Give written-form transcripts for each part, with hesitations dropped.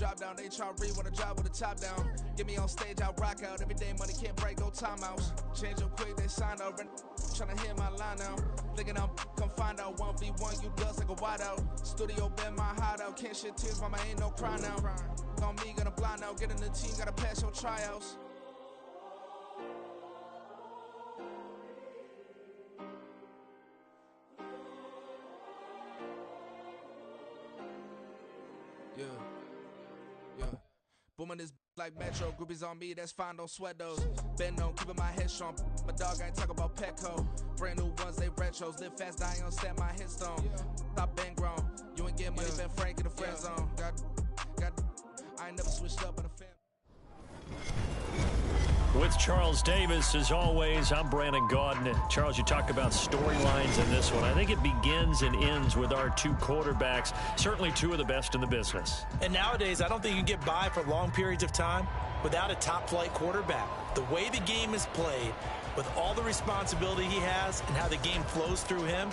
job down. They try to read when I drive with the top down. Get me on stage, I rock out. Every day money can't break, no timeouts. Change up quick, they sign up. Tryna hit my line now. Thinking I'm come find out 1v1, you dust like a wideout. Studio been my hideout. Can't shed tears, mama ain't no cry now. On me, gonna blind out. Get in the team, gotta pass your tryouts. Yeah. Booming this like Metro. Groupies on me, that's fine, don't sweat those. Been on, keeping my head strong. My dog ain't talk about Petco. Brand new ones, they retros. Live fast, die on set, my headstone. Stop been grown. You ain't get money, been frank in the friend zone. I ain't never switched up in a fan. With Charles Davis, as always, I'm Brandon Gaudin. Charles, you talk about storylines in this one. I think it begins and ends with our two quarterbacks, certainly two of the best in the business. And nowadays, I don't think you can get by for long periods of time without a top-flight quarterback. The way the game is played, with all the responsibility he has and how the game flows through him,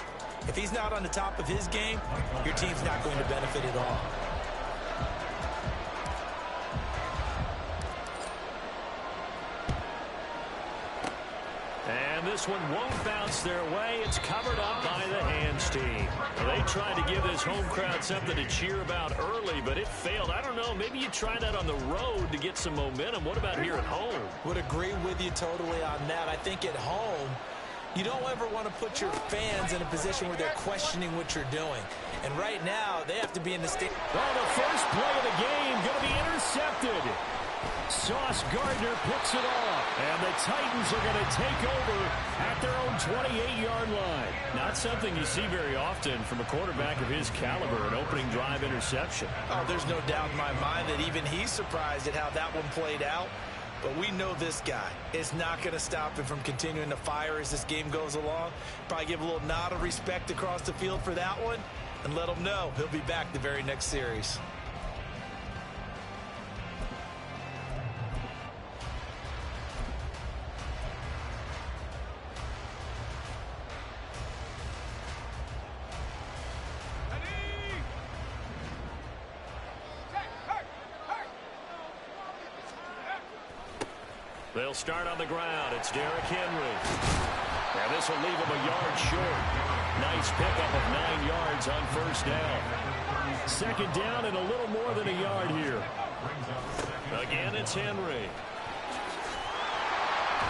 if he's not on the top of his game, your team's not going to benefit at all. And this one won't bounce their way. It's covered up by the hands team. They tried to give this home crowd something to cheer about early, but it failed. I don't know. Maybe you try that on the road to get some momentum. What about here at home? Would agree with you totally on that. I think at home, you don't ever want to put your fans in a position where they're questioning what you're doing. And right now, they have to be in the state. Well, the first play of the game going to be intercepted. Sauce Gardner picks it off, and the Titans are going to take over at their own 28-yard line. Not something you see very often from a quarterback of his caliber, an opening drive interception. Oh, there's no doubt in my mind that even he's surprised at how that one played out. But we know this guy is not going to stop him from continuing to fire as this game goes along. Probably give a little nod of respect across the field for that one, and let him know he'll be back the very next series. They'll start on the ground. It's Derrick Henry. And this will leave him a yard short. Nice pickup of 9 yards on first down. Second down and a little more than a yard here. Again, it's Henry.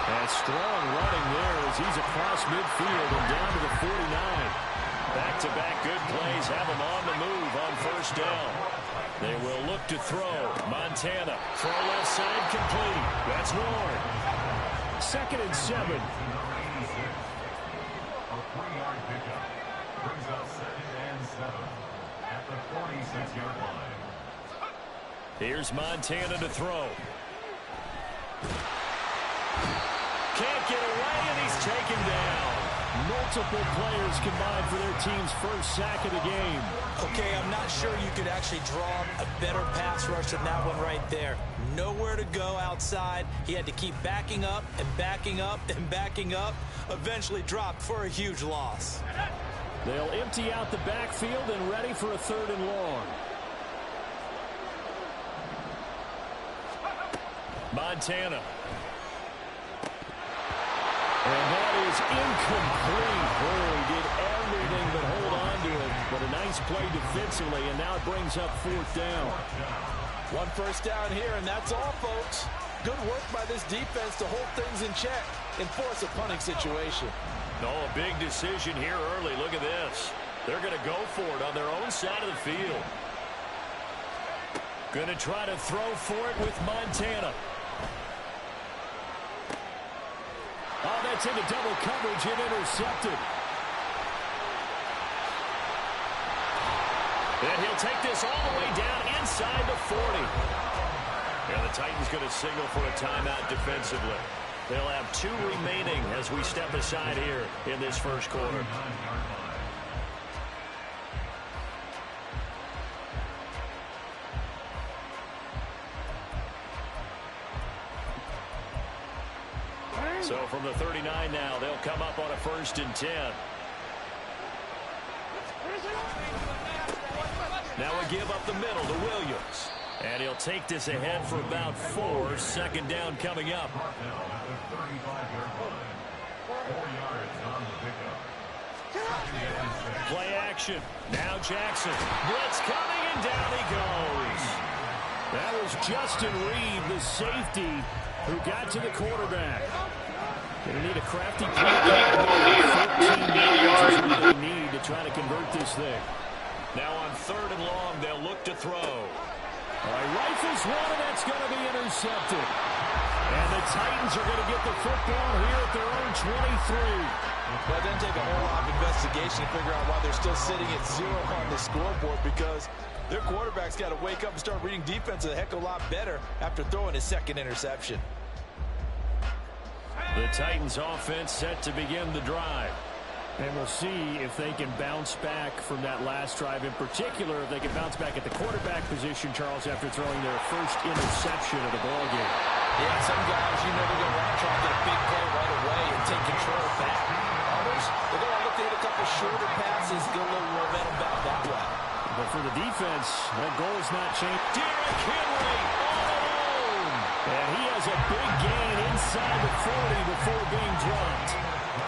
And strong running there as he's across midfield and down to the 49. Back-to-back good plays have him on the move on first down. They will look to throw. Montana, throw left side complete. That's Ward. 2nd and 7. A 3-yard pickup brings up 2nd and 7 at the 46-yard line. Here's Montana to throw. Can't get away, and he's taken down. Multiple players combined for their team's first sack of the game. Okay, I'm not sure you could actually draw a better pass rush than that one right there. Nowhere to go outside. He had to keep backing up and backing up and backing up. Eventually dropped for a huge loss. They'll empty out the backfield and ready for a 3rd and long. Montana. And that is incomplete. Oh, he did everything but hold on to it. But a nice play defensively, and now it brings up 4th down. 1 first down here, and that's all, folks. Good work by this defense to hold things in check and force a punting situation. No, a big decision here early. Look at this. They're going to go for it on their own side of the field. Going to try to throw for it with Montana. Oh, that's into double coverage and intercepted. And he'll take this all the way down inside the 40. And the Titans going to signal for a timeout defensively. They'll have 2 remaining as we step aside here in this first quarter. So from the 39 now, they'll come up on a 1st and 10. Now we give up the middle to Williams. And he'll take this ahead for about 4. Second down coming up. Play action. Now Jackson. Blitz coming, and down he goes. That was Justin Reed, the safety, who got to the quarterback. Going to need a crafty play. 14 yards is what they need to try to convert this thing. Now on 3rd and long, they'll look to throw. All right, rifles one, and that's going to be intercepted. And the Titans are going to get the football here at their own 23. Well, it doesn't take a whole lot of investigation to figure out why they're still sitting at 0 on the scoreboard, because their quarterback's got to wake up and start reading defense a heck of a lot better after throwing his 2nd interception. The Titans offense set to begin the drive. And we'll see if they can bounce back from that last drive. In particular, if they can bounce back at the quarterback position, Charles, after throwing their first interception of the ballgame. Yeah, some guys, they're going to want to try to get a big play right away and take control back. Others, they're going to look to hit a couple shorter passes, get a little momentum back that way. But for the defense, that goal is not changed. Derrick Henry all alone. And he has a big gain inside the 40 before being dropped.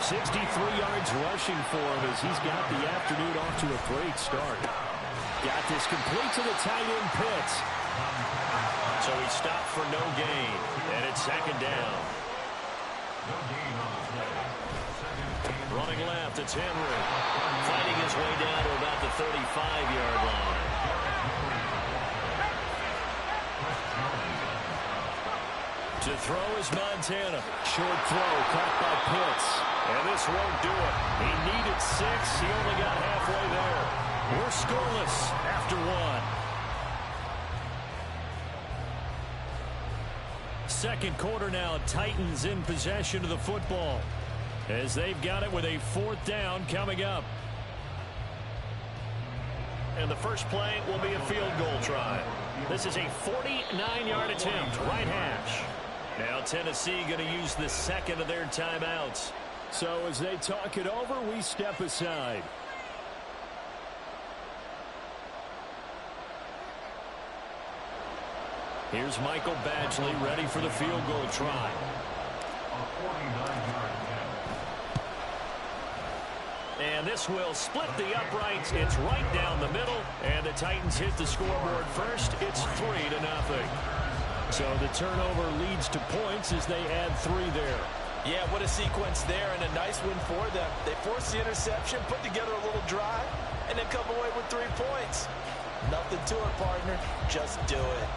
63 yards rushing for him as he's got the afternoon off to a great start. Got this complete to the tight end Pitts. So he stopped for no gain. And it's 2nd down. Running left, it's Henry. Fighting his way down to about the 35-yard line. To throw is Montana. Short throw caught by Pitts. And this won't do it. He needed 6. He only got halfway there. We're scoreless after 1. Second quarter now. Titans in possession of the football as they've got it with a 4th down coming up. And the first play will be a field goal try. This is a 49-yard attempt, right hash. Now Tennessee going to use the 2nd of their timeouts. So as they talk it over, we step aside. Here's Michael Badgley ready for the field goal try. And this will split the uprights. It's right down the middle. And the Titans hit the scoreboard first. It's 3-0. So the turnover leads to points as they add 3 there. Yeah, what a sequence there, and a nice win for them. They forced the interception, put together a little drive, and then come away with 3 points. Nothing to it, partner. Just do it.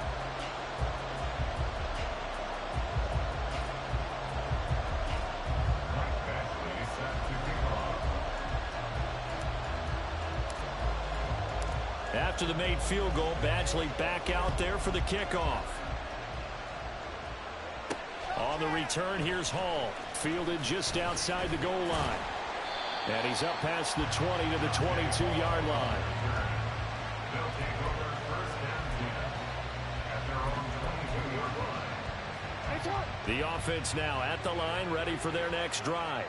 After the made field goal, Badgley back out there for the kickoff. On the return, here's Hall. Fielded just outside the goal line. And he's up past the 20 to the 22-yard line. The offense now at the line, ready for their next drive.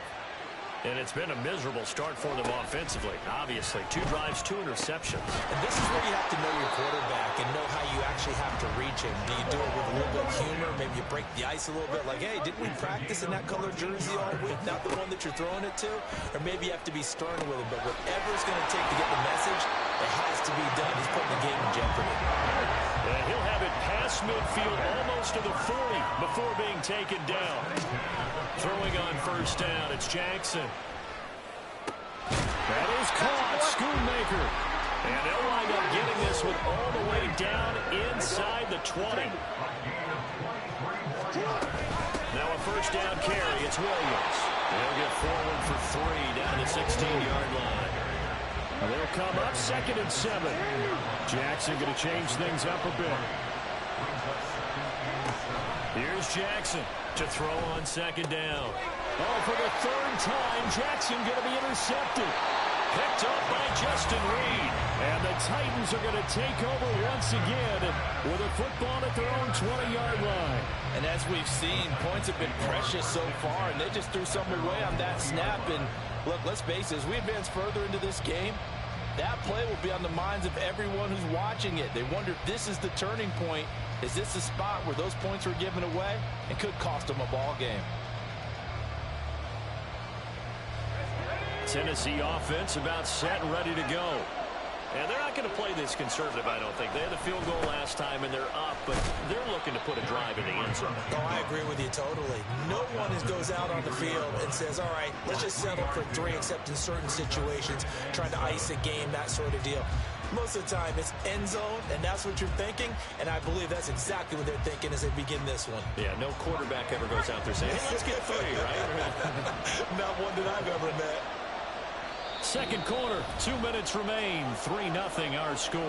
And it's been a miserable start for them offensively. Obviously, 2 drives, 2 interceptions. And this is where you have to know your quarterback and know how you actually have to reach him. Do you do it with a little bit of humor? Maybe you break the ice a little bit, like, hey, didn't we practice in that color jersey all week, not the one that you're throwing it to? Or maybe you have to be stern with him. But whatever it's going to take to get the message, it has to be done. He's putting the game in jeopardy. And he'll have it past midfield, almost to the 40, before being taken down. Throwing on first down, it's Jackson. That is caught, Schoonmaker. And they'll wind up getting this one all the way down inside the 20. Now a first down carry, it's Williams. They'll get forward for 3 down the 16-yard line. They'll come up 2nd and 7. Jackson going to change things up a bit. Here's Jackson to throw on 2nd down. Oh, for the 3rd time, Jackson going to be intercepted. Picked up by Justin Reed. And the Titans are going to take over once again with a football at their own 20-yard line. And as we've seen, points have been precious so far, and they just threw something away on that snap. And look, let's face it, as we advance further into this game, That play will be on the minds of everyone who's watching it. They wonder if this is the turning point. Is this the spot where those points were given away? It could cost them a ball game. Tennessee offense about set and ready to go. And they're not going to play this conservative, I don't think. They had the field goal last time, and they're up, but they're looking to put a drive in the end zone. Oh, I agree with you totally. No one goes out on the field and says, all right, let's just settle for 3, except in certain situations, trying to ice a game, that sort of deal. Most of the time, it's end zone, and that's what you're thinking, and I believe that's exactly what they're thinking as they begin this one. Yeah, no quarterback ever goes out there saying, hey, let's get 3, right? Not one that I've ever met. Second quarter, 2 minutes remain. 3-0 our score.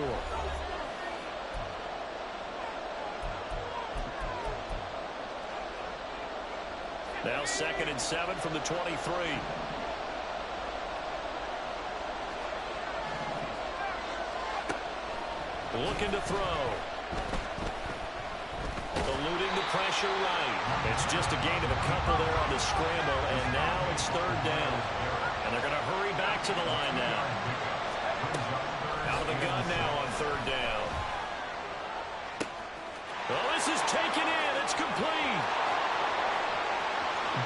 Now 2nd and 7 from the 23. Looking to throw. Eluding the pressure right. It's just a gain of a couple there on the scramble, and now it's 3rd down. And they're going to hurry back to the line now. Out of the gun now on 3rd down. Well, this is taken in. It's complete.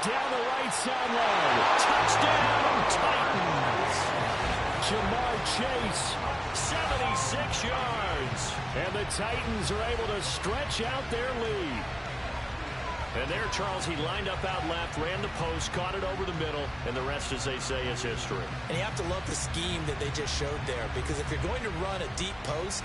Down the right sideline. Touchdown, Titans. Jamar Chase, 76 yards. And the Titans are able to stretch out their lead. And there, Charles, he lined up out left, ran the post, caught it over the middle, and the rest, as they say, is history. And you have to love the scheme that they just showed there, because if you're going to run a deep post,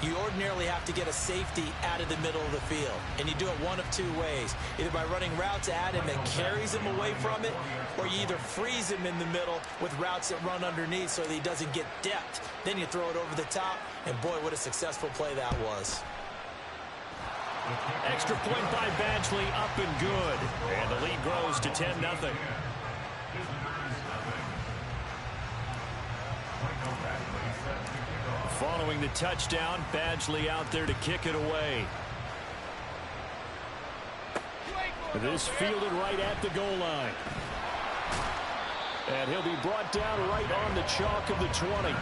you ordinarily have to get a safety out of the middle of the field. And you do it one of 2 ways, either by running routes at him that carries him away from it, or you either freeze him in the middle with routes that run underneath so that he doesn't get depth. Then you throw it over the top, and boy, what a successful play that was. Extra point by Badgley, up and good. And the lead grows to 10-0. Following the touchdown, Badgley out there to kick it away. This fielded right at the goal line. And he'll be brought down right on the chalk of the 20.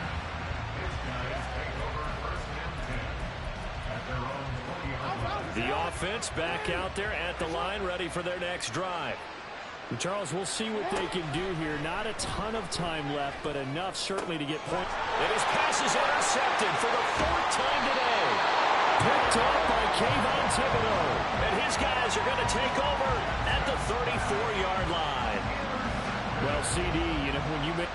The offense back out there at the line, ready for their next drive. Charles, we'll see what they can do here. Not a ton of time left, but enough certainly to get points. And his pass is intercepted for the 4th time today. Picked up by Kayvon Thibodeau. And his guys are going to take over at the 34-yard line. Well, CD, you know, when you make...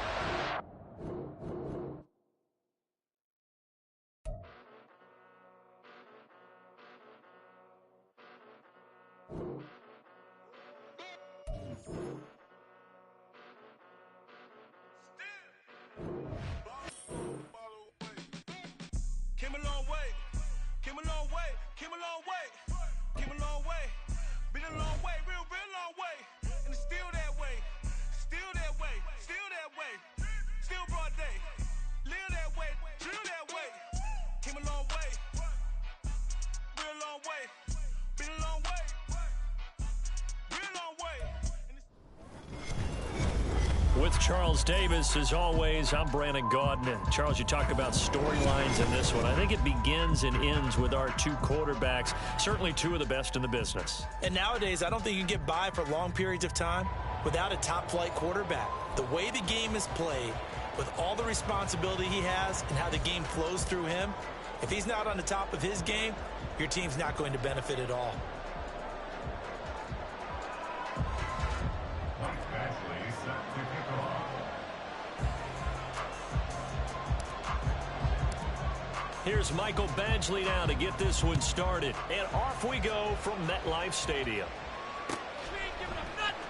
Came a long way, came a long way, came a long way, came a long way, been a long way, real long way, and it's still that way, still that way, still that way, still broad day, live that way, drill that way, came a long way, real long way, been a long way, real long way. With Charles Davis, as always, I'm Brandon Gaudin. Charles, you talk about storylines in this one. I think it begins and ends with our 2 quarterbacks, certainly 2 of the best in the business. And nowadays, I don't think you can get by for long periods of time without a top-flight quarterback. The way the game is played, with all the responsibility he has and how the game flows through him, if he's not on the top of his game, your team's not going to benefit at all. Here's Michael Badgley now to get this one started. And off we go from MetLife Stadium.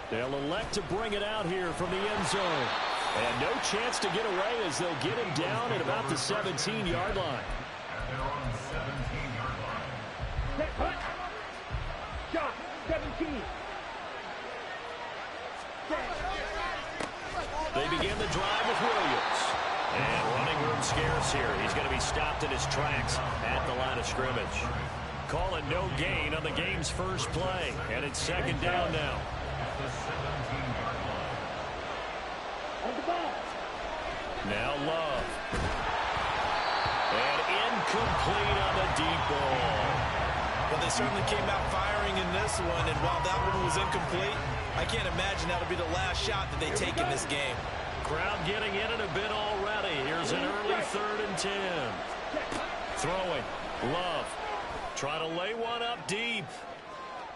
They'll elect to bring it out here from the end zone. And no chance to get away as they'll get him down at about the 17-yard line. They're on the 17-yard line. Shot, 17. They begin the drive with Williams. And running room scarce here. He's going to be stopped in his tracks at the line of scrimmage. Calling no gain on the game's first play. And it's 2nd down now. At the 17-yard line. On the ball. Now Love. And incomplete on the deep ball. Well, they certainly came out firing in this one, and while that one was incomplete, I can't imagine that'll be the last shot that they take in this game. Crowd getting in it a bit already. Here's an early 3rd and 10. Throwing. Love. Try to lay one up deep.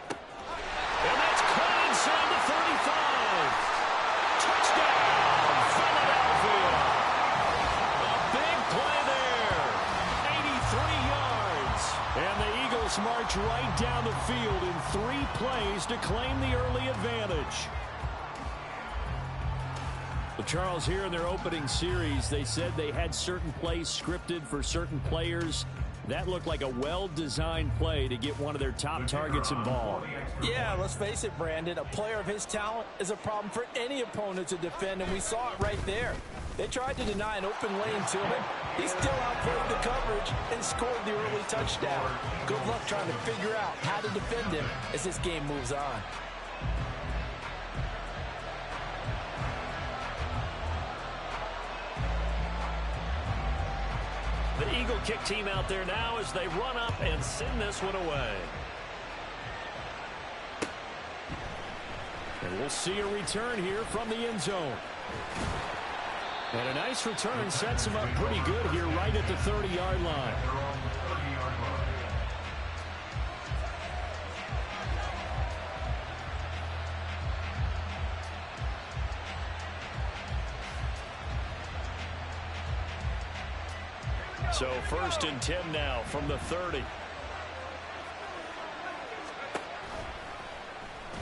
And that's caught inside the 35. Touchdown, Philadelphia. A big play there. 83 yards. And the Eagles march right down the field in 3 plays to claim the early advantage. Well, Charles, here in their opening series, they said they had certain plays scripted for certain players. That looked like a well-designed play to get one of their top targets involved. Yeah, let's face it, Brandon. A player of his talent is a problem for any opponent to defend, and we saw it right there. They tried to deny an open lane to him. He still outplayed the coverage and scored the early touchdown. Good luck trying to figure out how to defend him as this game moves on. The Eagle kick team out there now as they run up and send this one away. And we'll see a return here from the end zone. And a nice return sets him up pretty good here right at the 30-yard line. So 1st and 10 now from the 30.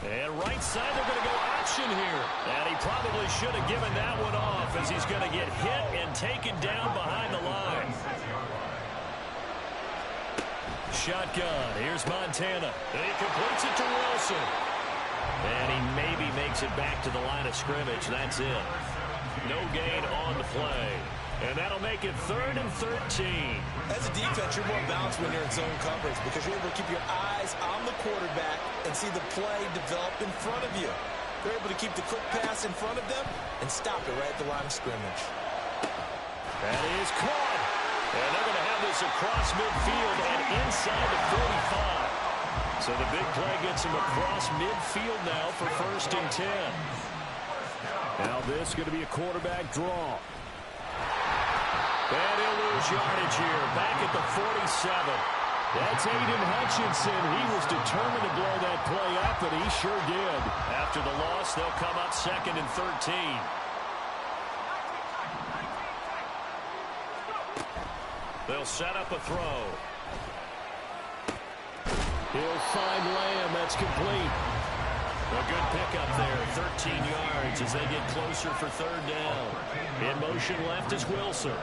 And right side, they're going to go action here. And he probably should have given that one off as he's going to get hit and taken down behind the line. Shotgun. Here's Montana. And he completes it to Wilson. And he maybe makes it back to the line of scrimmage. That's it. No gain on the play. And that'll make it 3rd and 13. As a defense, you're more balanced when you're in zone coverage because you're able to keep your eyes on the quarterback and see the play develop in front of you. They're able to keep the quick pass in front of them and stop it right at the line of scrimmage. That is caught. And they're going to have this across midfield and inside the 45. So the big play gets him across midfield now for 1st and 10. Now this is going to be a quarterback draw. And he'll lose yardage here, back at the 47. That's Aiden Hutchinson. He was determined to blow that play up, and he sure did. After the loss, they'll come up 2nd and 13. They'll set up a throw. He'll find Lamb. That's complete. A good pickup there, 13 yards as they get closer for 3rd down. In motion left is Wilson.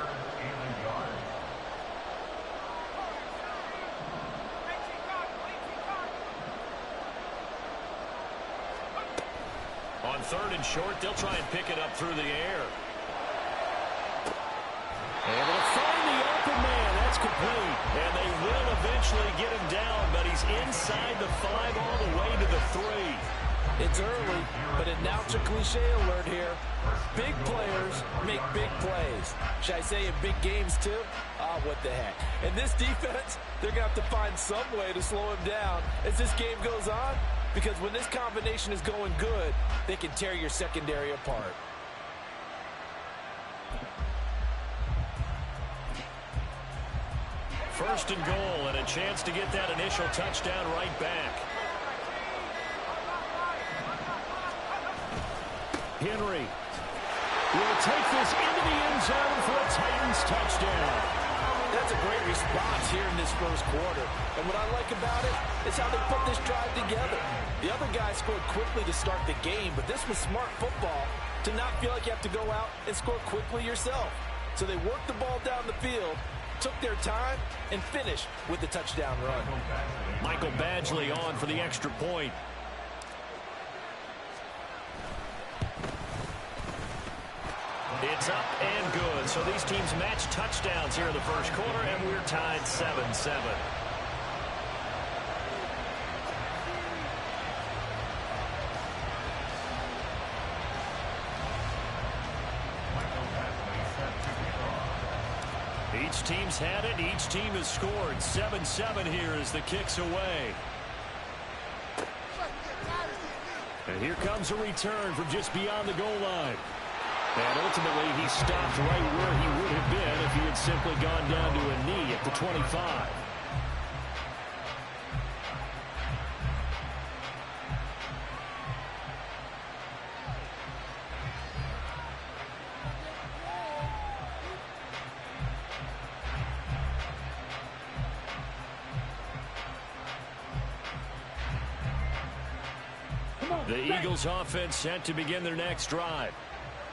On 3rd and short, they'll try and pick it up through the air. Able to find the open man. That's complete. And they will eventually get him down, but he's inside the 5 all the way to the 3. It's early, but announcer cliche alert here. Big players make big plays. Should I say in big games too? What the heck. In this defense, they're going to have to find some way to slow him down as this game goes on, because when this combination is going good, they can tear your secondary apart. First and goal, and a chance to get that initial touchdown right back. Henry will take this into the end zone for a Titans touchdown. That's a great response here in this first quarter. And what I like about it is how they put this drive together. The other guy scored quickly to start the game, but this was smart football to not feel like you have to go out and score quickly yourself. So they worked the ball down the field, took their time, and finished with the touchdown run. Michael Badgley on for the extra point. It's up and good. So these teams match touchdowns here in the first quarter, and we're tied 7-7. He Each team's had it. Each team has scored. 7-7 here as the kick's away. And here comes a return from just beyond the goal line. And ultimately, he stopped right where he would have been if he had simply gone down to a knee at the 25. The Eagles offense set to begin their next drive.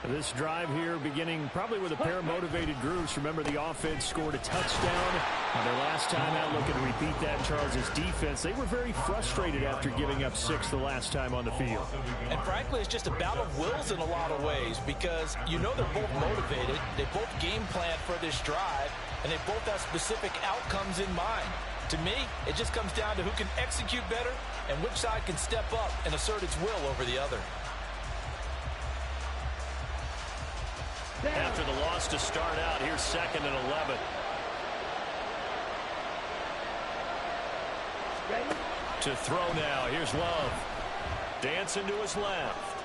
This drive here beginning probably with a pair of motivated groups. Remember, the offense scored a touchdown on their last time out. Looking to repeat that in Charles' defense. They were very frustrated after giving up 6 the last time on the field. And frankly, it's just a battle of wills in a lot of ways because you know they're both motivated. They both game plan for this drive, and they both have specific outcomes in mind. To me, it just comes down to who can execute better and which side can step up and assert its will over the other. After the loss to start out, here's 2nd and 11. Ready? To throw now. Here's Love. Dancing to his left.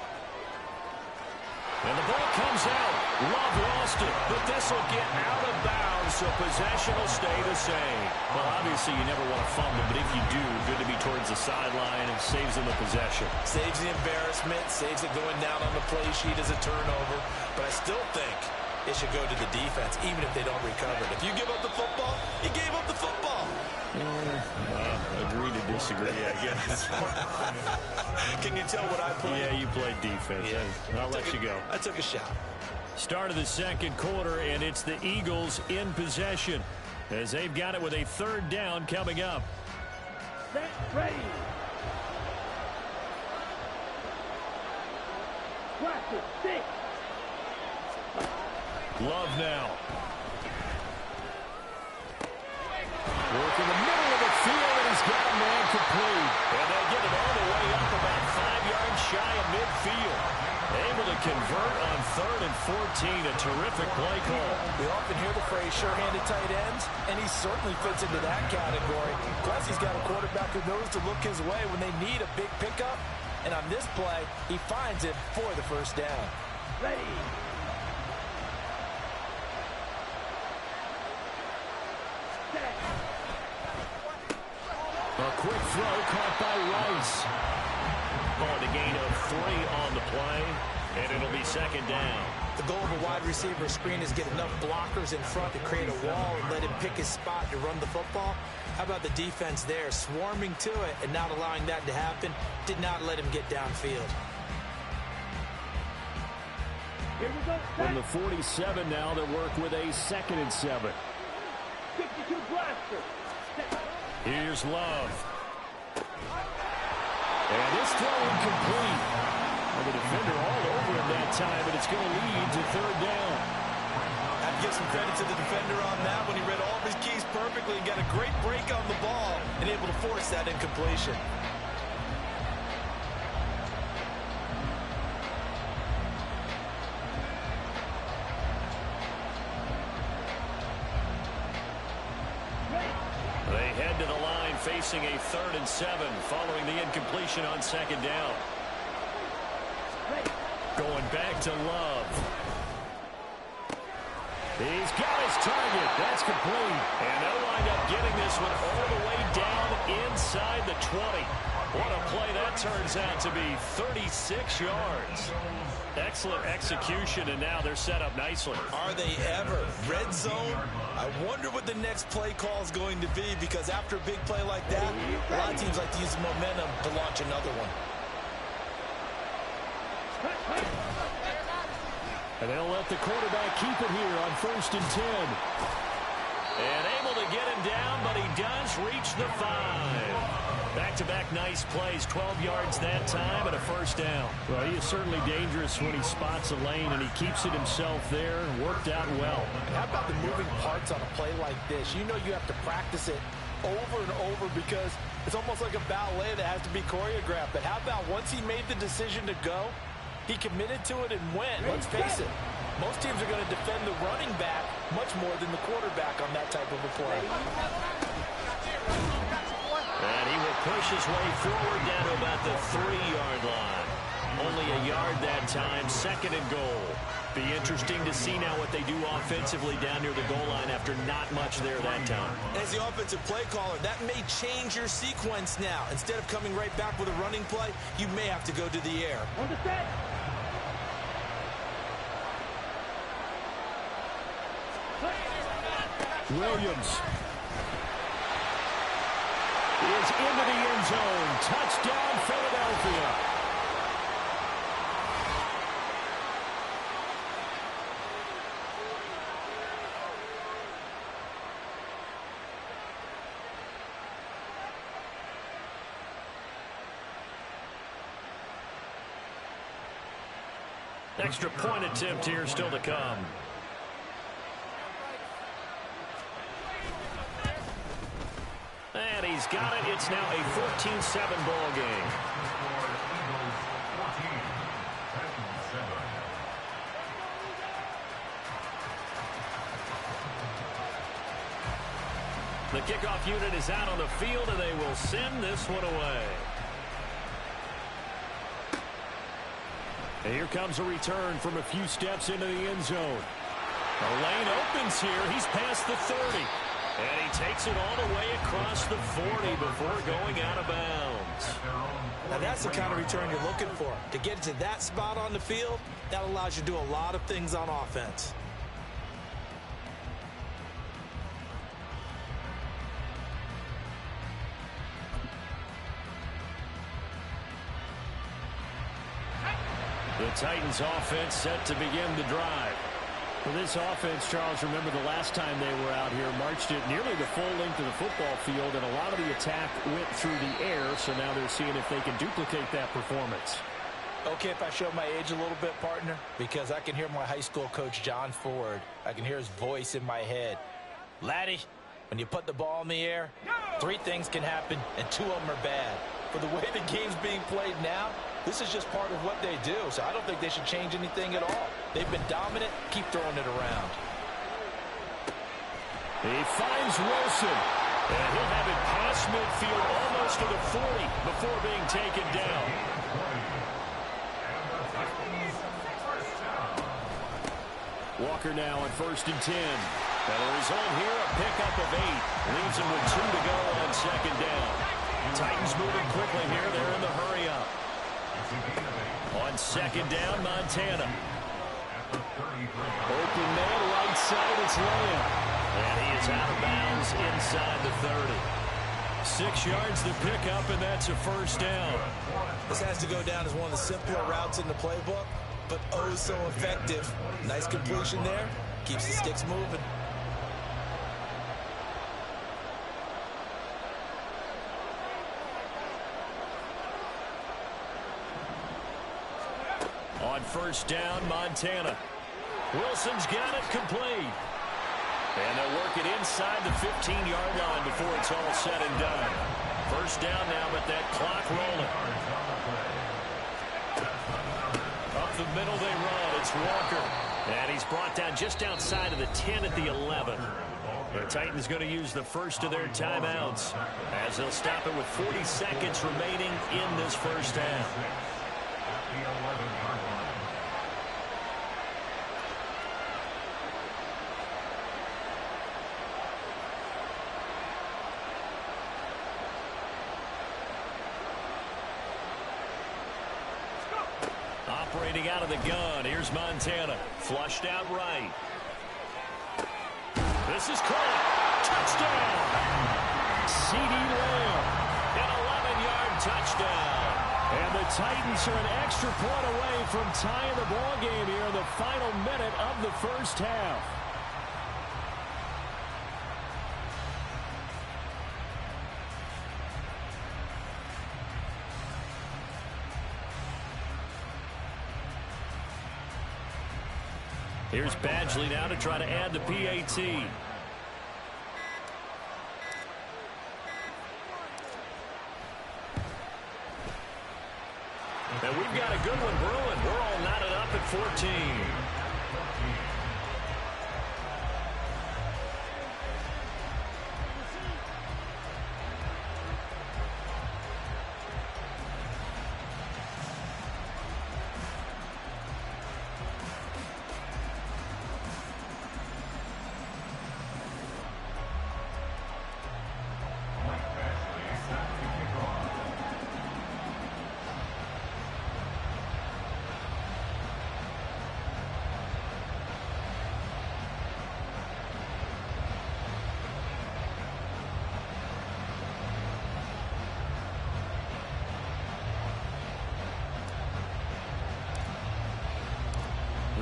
And the ball comes out. Love lost it, but this will get out of bounds, so possession will stay the same. Well, obviously you never want to fumble, but if you do, good to be towards the sideline and saves them the possession. Saves the embarrassment, saves it going down on the play sheet as a turnover, but I still think it should go to the defense, even if they don't recover it. If you give up the football, you gave up the football. Agree to disagree, I guess. Can you tell what I played? Yeah, you played defense. Yeah. I'll let you go. I took a shot. Start of the second quarter, and it's the Eagles in possession as they've got it with a 3rd down coming up. Set, ready. Practice, 6. Love now. Work in the middle of the field, and he's got a man complete. And they get it all the way up about 5 yards shy of midfield. Able to convert on 3rd and 14. A terrific play call. We often hear the phrase sure-handed tight ends, and he certainly fits into that category. Plus, he's got a quarterback who knows to look his way when they need a big pickup. And on this play, he finds it for the 1st down. Ready. Set. A quick throw caught by Rice. On a gain of 3 on the play, and it'll be 2nd down. The goal of a wide receiver screen is get enough blockers in front to create a wall and let him pick his spot to run the football. How about the defense there, swarming to it and not allowing that to happen? Did not let him get downfield. Here we go. From the 47 now, they work with a 2nd and 7. 62 blaster. Set. Here's Love. And this throw incomplete. Well, the defender all over him that time, but it's going to lead to 3rd down. I have to give some credit to the defender on that when he read all of his keys perfectly and got a great break on the ball and able to force that incompletion. They head to the line facing a 3rd and 7 following the incompletion on 2nd down. Going back to Love. He's got his target. That's complete. And they'll wind up getting this one all the way down inside the 20. What a play that turns out to be. 36 yards. Excellent execution, and now they're set up nicely. Are they ever? Red zone? I wonder what the next play call is going to be, because after a big play like that, a lot of teams like to use the momentum to launch another one. And they'll let the quarterback keep it here on 1st and 10. And able to get him down, but he does reach the 5. Back-to-back nice plays, 12 yards that time and a 1st down. Well, he is certainly dangerous when he spots a lane, and he keeps it himself there. Worked out well. How about the moving parts on a play like this? You know you have to practice it over and over because it's almost like a ballet that has to be choreographed. But how about once he made the decision to go, he committed to it and went. Let's face it, Most teams are going to defend the running back much more than the quarterback on that type of a play. And he will push his way forward down to about the 3-yard line. Only a yard that time, 2nd and goal. Be interesting to see now what they do offensively down near the goal line after not much there that time. As the offensive play caller, that may change your sequence now. Instead of coming right back with a running play, you may have to go to the air. On the set. Williams is into the end zone. Touchdown, Philadelphia. Extra point attempt here still to come. And he's got it. It's now a 14-7 ball game. The kickoff unit is out on the field, and they will send this one away. And here comes a return from a few steps into the end zone. The lane opens here. He's past the 30. And he takes it all the way across the 40 before going out of bounds. Now that's the kind of return you're looking for. To get to that spot on the field, that allows you to do a lot of things on offense. The Titans offense set to begin the drive. For this offense, Charles, remember the last time they were out here, marched it nearly the full length of the football field, and a lot of the attack went through the air, so now they're seeing if they can duplicate that performance. Okay, if I show my age a little bit, partner, because I can hear my high school coach, John Ford. I can hear his voice in my head. Laddie, when you put the ball in the air, 3 things can happen, and 2 of them are bad. For the way the game's being played now, this is just part of what they do, so I don't think they should change anything at all. They've been dominant. Keep throwing it around. He finds Wilson, and he'll have it past midfield almost to the 40 before being taken down. Walker now on 1st and 10. And the result here, a pickup of 8. Leaves him with 2 to go on 2nd down. Titans moving quickly here. They're in the hurry up. On 2nd down, Montana. Open man, right side, it's Lamb. And he is out of bounds inside the 30. 6 yards the pickup, and that's a 1st down. This has to go down as one of the simpler routes in the playbook, but oh so effective. Nice completion there. Keeps the sticks moving. On 1st down, Montana. Wilson's got it complete. And they'll work it inside the 15-yard line before it's all said and done. 1st down now, but that clock rolling. Up the middle they run. It's Walker. And he's brought down just outside of the 10 at the 11. The Titans going to use the first of their timeouts as they'll stop it with 40 seconds remaining in this 1st half. Operating out of the gun, here's Montana. Flushed out right. This is caught. Touchdown! CeeDee Lamb. An 11-yard touchdown. And the Titans are an extra point away from tying the ball game here in the final minute of the 1st half. Here's Badgley now to try to add the PAT. And we've got a good one brewing. We're all knotted up at 14.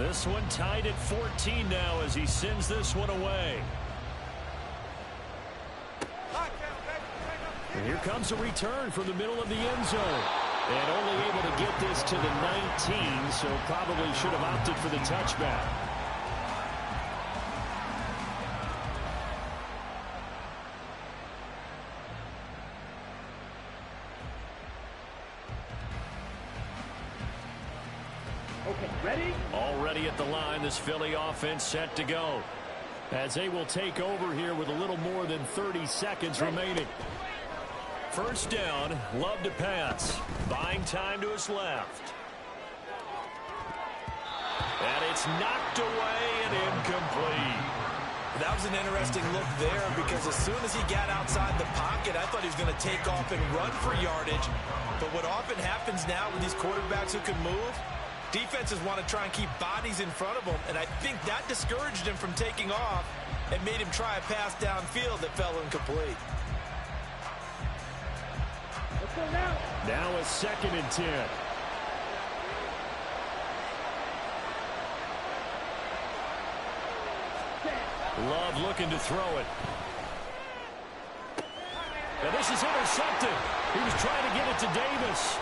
This one tied at 14 now as he sends this one away. And here comes a return from the middle of the end zone. And only able to get this to the 19, so probably should have opted for the touchback. Okay, ready? Already at the line, this Philly offense set to go. As they will take over here with a little more than 30 seconds remaining. First down, Love to pass. Buying time to his left. And it's knocked away and incomplete. That was an interesting look there because as soon as he got outside the pocket, I thought he was going to take off and run for yardage. But what often happens now with these quarterbacks who can move, defenses want to try and keep bodies in front of them, and I think that discouraged him from taking off and made him try a pass downfield that fell incomplete. Let's go now. Now a 2nd and 10. Love looking to throw it. And this is intercepted. He was trying to get it to Davis.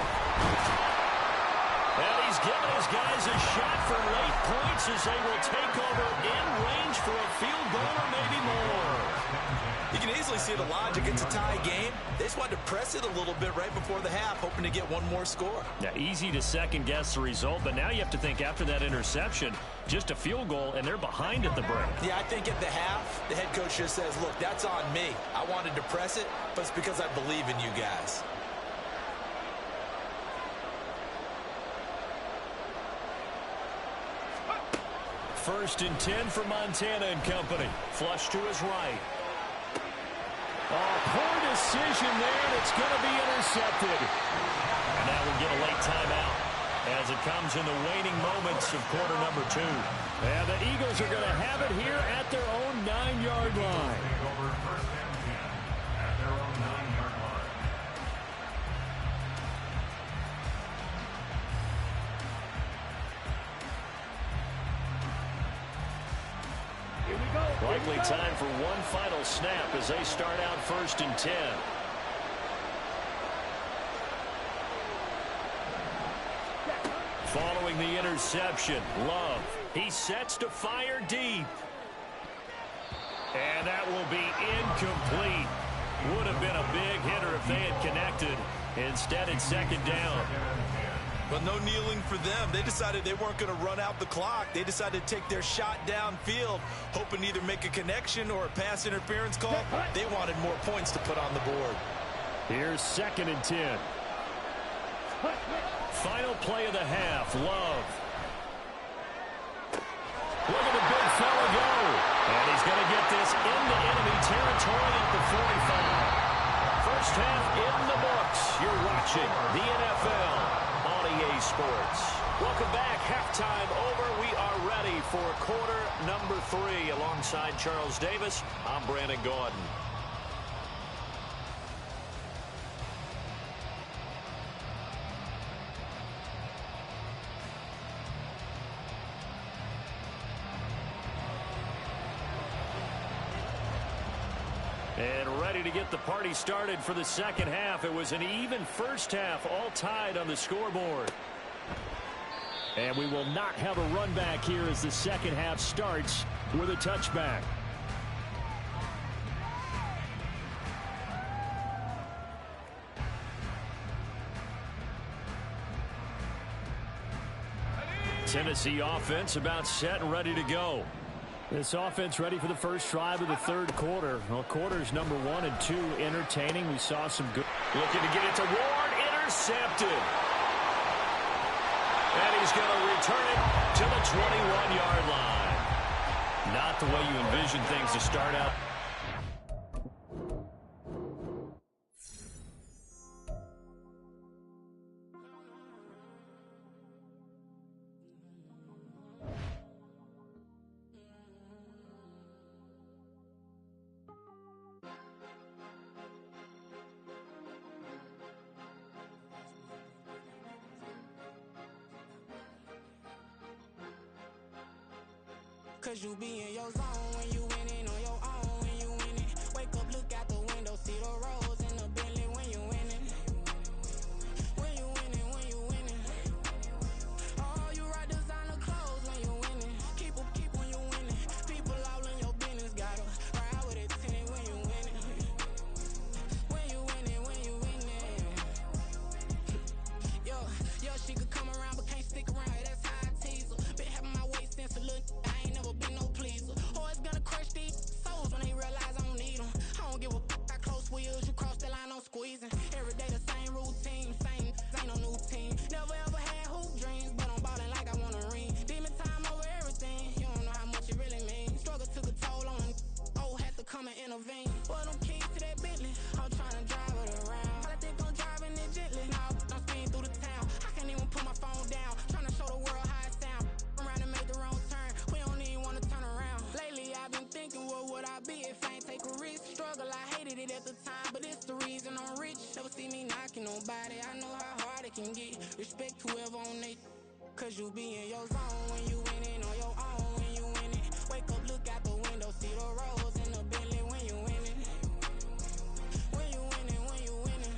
And he's giving his guys a shot for late points as they will take over in range for a field goal or maybe more. You can easily see the logic. It's a tie game. They just wanted to press it a little bit right before the half, hoping to get one more score. Now, easy to second-guess the result, but now you have to think after that interception, just a field goal, and they're behind at the break. Yeah, I think at the half, the head coach just says, look, that's on me. I wanted to press it, but it's because I believe in you guys. First and 10 for Montana and company. Flush to his right. Oh, poor decision there, and it's going to be intercepted. And that will get a late timeout as it comes in the waning moments of quarter number 2. And the Eagles are going to have it here at their own 9-yard line. At their own 9-yard line. Here we go. Likely time for one final snap as they start out first and 10. Following the interception, Love. He sets to fire deep. And that will be incomplete. Would have been a big hitter if they had connected. Instead, it's 2nd down. But no kneeling for them. They decided they weren't going to run out the clock. They decided to take their shot downfield, hoping to either make a connection or a pass interference call. They wanted more points to put on the board. Here's 2nd and 10. Final play of the half, Love. Look at the big fella go. And he's going to get this into enemy territory at the 45. First half in the books. You're watching the NFL on EA Sports. Welcome back. Halftime over. We are ready for quarter number 3. Alongside Charles Davis, I'm Brandon Gaudin. And ready to get the party started for the second half. It was an even first half, all tied on the scoreboard. And we will not have a run back here as the second half starts with a touchback. Tennessee offense about set and ready to go. This offense ready for the first drive of the third quarter. Well, quarters number 1 and 2 entertaining. We saw some good. Looking to get it to Ward. Intercepted. And he's going to return it to the 21-yard line. Not the way you envision things to start out. Cause you be in your zone when you winning on your own when you winning. Wake up, look out the window, see the rose in the Bentley when you winning. When you winning, when you winning. Oh, you ride designer clothes when you winning. Keep when you winning. People all in your business, gotta ride with it tinted when you winning. When you winning, when you winning. Yo, she could come around but can't stick around. That's how I tease her. Been having my waist since a little. I ain't never been no pleaser. Always gonna crush these souls when they realize I don't need them. I don't give a f***. I close wheels, you cross the line, I'm squeezing. Every day the same routine, same ain't no new team. Never ever had hoop dreams, but I'm ballin' like I want a ring. Demon time over everything, you don't know how much it really means. Struggle took a toll on them. Oh, had to come and intervene. Boy, them keys to that Bentley, I'm tryna drive it around. I think I'm driving it gently. Now I'm speeding through the town. I can't even put my phone down. Tryna show the world how it sound. Around and make the wrong turn. We don't even wanna turn around. Lately I've been thinking, what would I be if I ain't take a risk? Struggle, I hated it at the time, but it's the reason I'm rich. Never see me knocking nobody. I know how hard it can get. Respect whoever on they. Cause you be in your zone when you winning on your own when you winning. Wake up, look out the window, see the rose in the Bentley when you winning. When you winning, when you winning.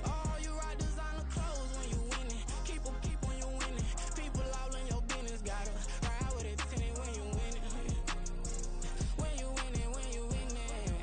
Oh, you ride designer clothes when you winning. Keep when you winning. People all in your business, gotta ride with it tinted when you winning. When you winning, when you winning.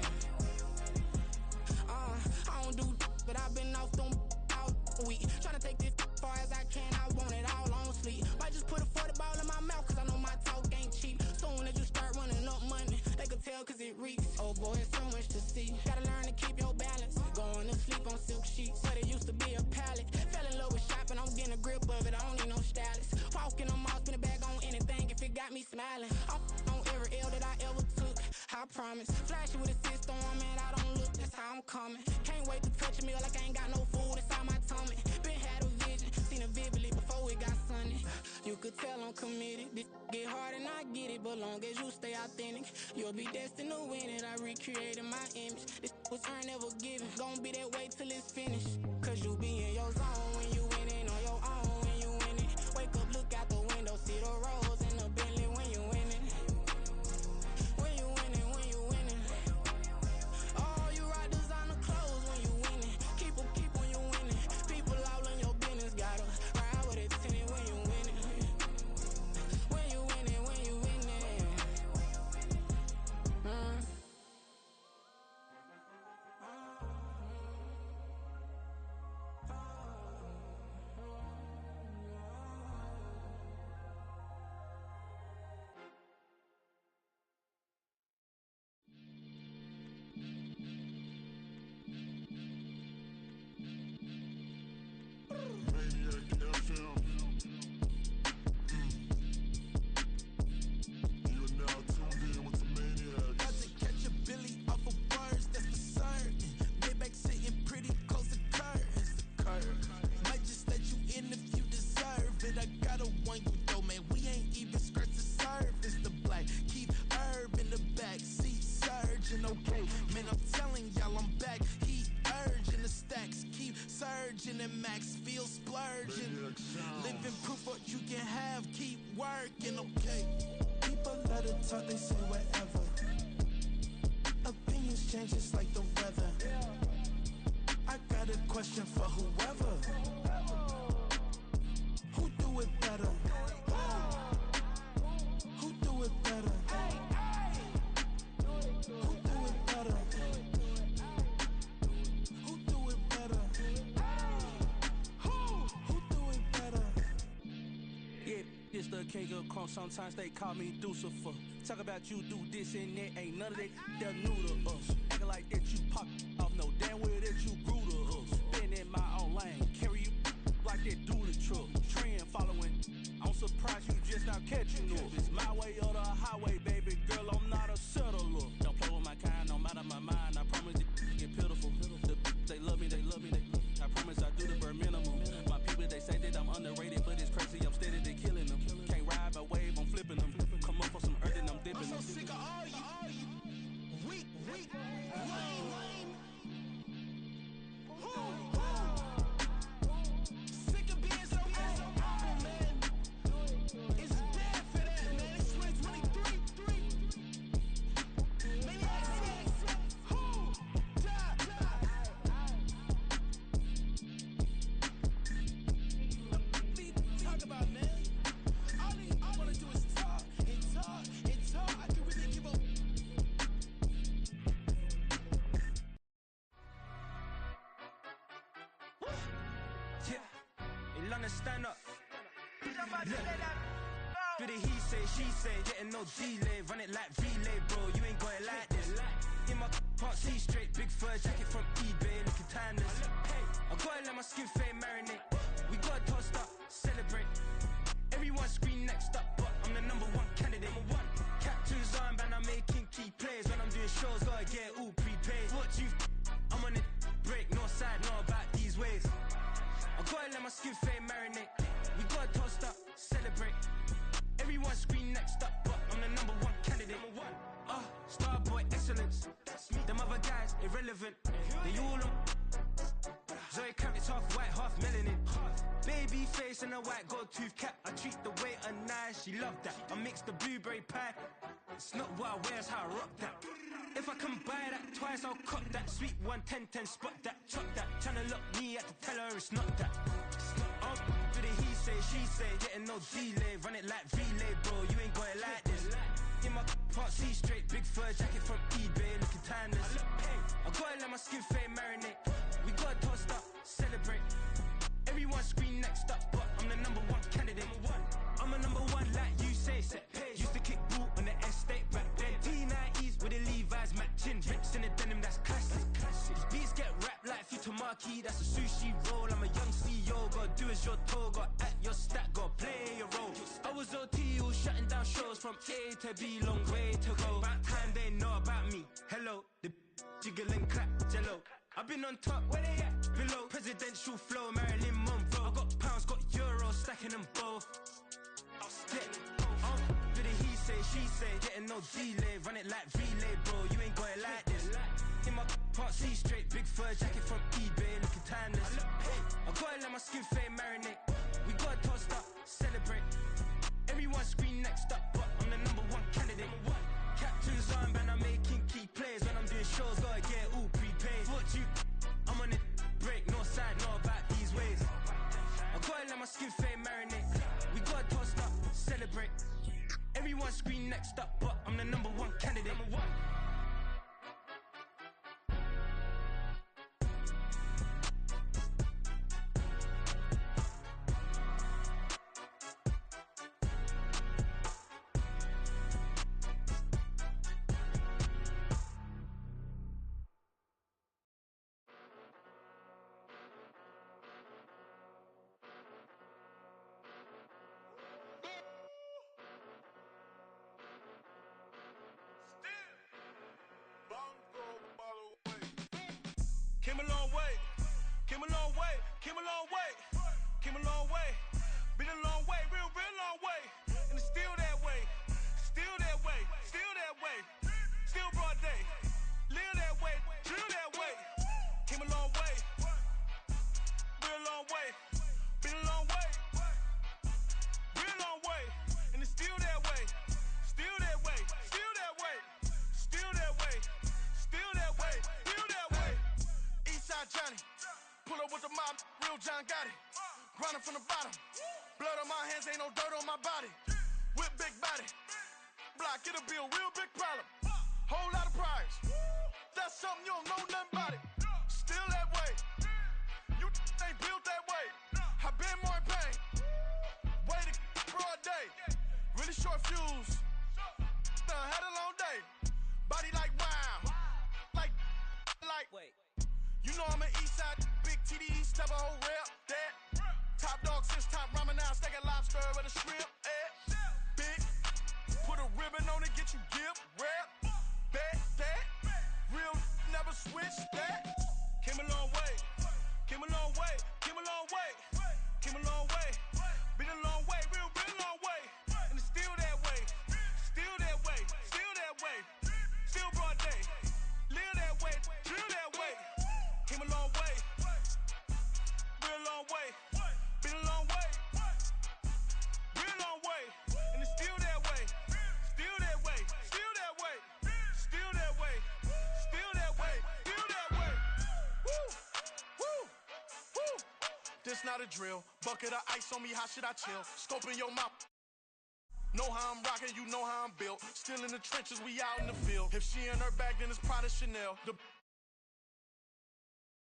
I don't do but I've been off them all week. Tryna take this far as I can, I want it all on sleep. Might just put a 40 ball in my mouth, cause I know my talk ain't cheap. Soon as you start running up money, they can tell cause it reeks. Oh boy, it's so much to see. Gotta learn to keep your balance. Going to sleep on silk sheets, but it used to be a pallet. Fell in love with shopping, I'm getting a grip of it, I don't need no stylist. Walking them off, spin a bag on anything if it got me smiling. I'm on every L that I ever took, I promise. Flashy with a system on, man, I don't look, that's how I'm coming. Can't wait to touch a meal like I ain't got no food inside my tummy. Been had a vision, seen it vividly before it got sunny. You could tell I'm committed. This get hard and I get it, but long as you stay authentic, you'll be destined to win it. I recreated my image. This was earned, never given. Gonna be that way till it's finished. Cause you be in your zone when you winning on your own when you winning. Wake up, look out the window, see the rose in the Bentley when you winning. When you winning, when you winning. Oh, you ride designer clothes when you winning. Keep when you winning. People all in your business, gotta ride with it tinted when you winning. When you winning, when you winning. Got to catch a Billy off of words, that's for certain. Maybach sitting pretty close to curtains. The curve might just let you in if you deserve it. I gotta warn you though, man, we ain't even scratched the surface. The black keep herb in the back seat surging. Okay, man, I'm telling y'all I'm back. Heat urging the stacks keep surging and max feel splurging. Living proof what you can have, keep working. Okay. People let it talk, they say whatever. Opinions change just like the weather. I got a question for whoever. Who do it better? Who do it better? Who do it better? Who do it better? Who do it better? Yeah, this the king of crunk. Sometimes they call me Lucifer. Talk about you do this and that. Ain't none of that they're new to us. Acting like that you pop off. No damn well that you grew to us. Been in my own lane. Carry you like that do the truck. Trend following. I'm surprised you just not catching up. It's my way or the highway, baby girl. I'm not a settler. Don't play with my kind, no matter my mind. I promise it get pitiful. They love me, they love me, they love me. I promise I do the bare minimum. My people, they say that I'm underrated, but it's crazy. I'm steady, they killing them. Can't ride my wave, I'm flipping them. Come up for some earth and I'm dipping them. I'm so sick of all you weak London, stand up. Do the he say, she say, getting no delay. Run it like relay, bro, you ain't got it like this. In my can't see straight, big fur jacket from eBay, looking timeless. I gotta let my skin fade marinate. We gotta toast up, celebrate. Everyone scream next up, but I'm the #1 candidate. Captain's armband, I'm making key plays. When I'm doing shows, gotta get all prepaid. What you I'm on it, break, no side, no about these ways. I gotta let my skin fade marinate. We gotta toast up, celebrate. Everyone scream next up, but I'm the #1 candidate. Starboy excellence. Them other guys irrelevant. They all on. Zoe Kravitz half white, half melanin. Baby face and a white gold tooth cap. I treat the waiter nice, she love that. I mix the blueberry pie. It's not what I wear, it's how I rock that. If I can buy that twice, I'll cop that. Sweet 110, spot that, chop that. Tryna lock me at the tell her it's not that. Do the he say, she say, getting no delay. Run it like relay, bro, you ain't got it like this. In my can't see straight, big fur jacket from eBay, looking timeless. I gotta let my skin fade marinate. We gotta toast up, celebrate. Everyone scream next up, but I'm the #1 candidate. I'm a #1 like you say, set page. Used to kick boot on the estate back then. T90s with the Levi's matching. Rips in the denim, that's classic. These beats get wrapped like Futamaki, that's a sushi roll. I'm a young CEO, gotta do as you're told. Gotta act your stat, gotta play your role. I was OT, all shutting down shows from A to B, long way to go. About time they know about me. Hello, the jiggle and clap, jello. I've been on top, where they at? Below, presidential flow, Marilyn Monroe. I got pounds, got euros, stacking them both. Do the he say, she say, getting no delay. Run it like relay, bro, you ain't got it like this. In my can't see straight, big fur jacket from eBay, looking timeless. I gotta let my skin fade marinate. We gotta toast up, celebrate. Everyone scream next up, but I'm the #1 candidate. Captain's armband, I'm making key plays. When I'm doing shows, gotta get all prepaid. What you I'm on it, break, no side, no about these ways. I gotta let my skin fade marinate. We gotta toast up, celebrate. Everyone scream next up, but I'm the #1 candidate. Came a long way, came a long way, came a long way, came a long way, been a long way, real long way, and it's still that way, still that way, still that way, still broad day, live that way, drill that way, came a long way, real long way, been a long way, real long way, and it's still that way, still that way, still that way, still that way, still that way, still that way. Eastside Johnny, pull up with the mob, real John Gotti. Grinding from the bottom, blood on my hands, ain't no dirt on my body. With big body, block, get a bill, real big problem. Whole lot of prize, that's something you don't know nothing about it. Still that way, you ain't built that way. I been more in pain, way to broad day. Really short fuse, had a long day. Body like wow, like. Wait. You know I'm an Eastside, big TDE, step a whole rep, that. Top dog since top ramen now, steak a lobster with a shrimp, big, put a ribbon on it, get you give, rep, bet, that. Real never switch, that. Came a long way, came a long way, came a long way, came a long way. Been a long way, real long way. And it's still that way, still that way, still that way. Still broad day, live that way, drill that way. Came a long way, real long way, been a long way, real long way, and it's still that way, still that way, still that way, still that way, still that way, still that way. Woo, woo, woo. This not a drill, bucket of ice on me, how should I chill? Scope in your mouth. Know how I'm rocking, you know how I'm built. Still in the trenches, we out in the field. If she in her bag, then it's Prada Chanel. The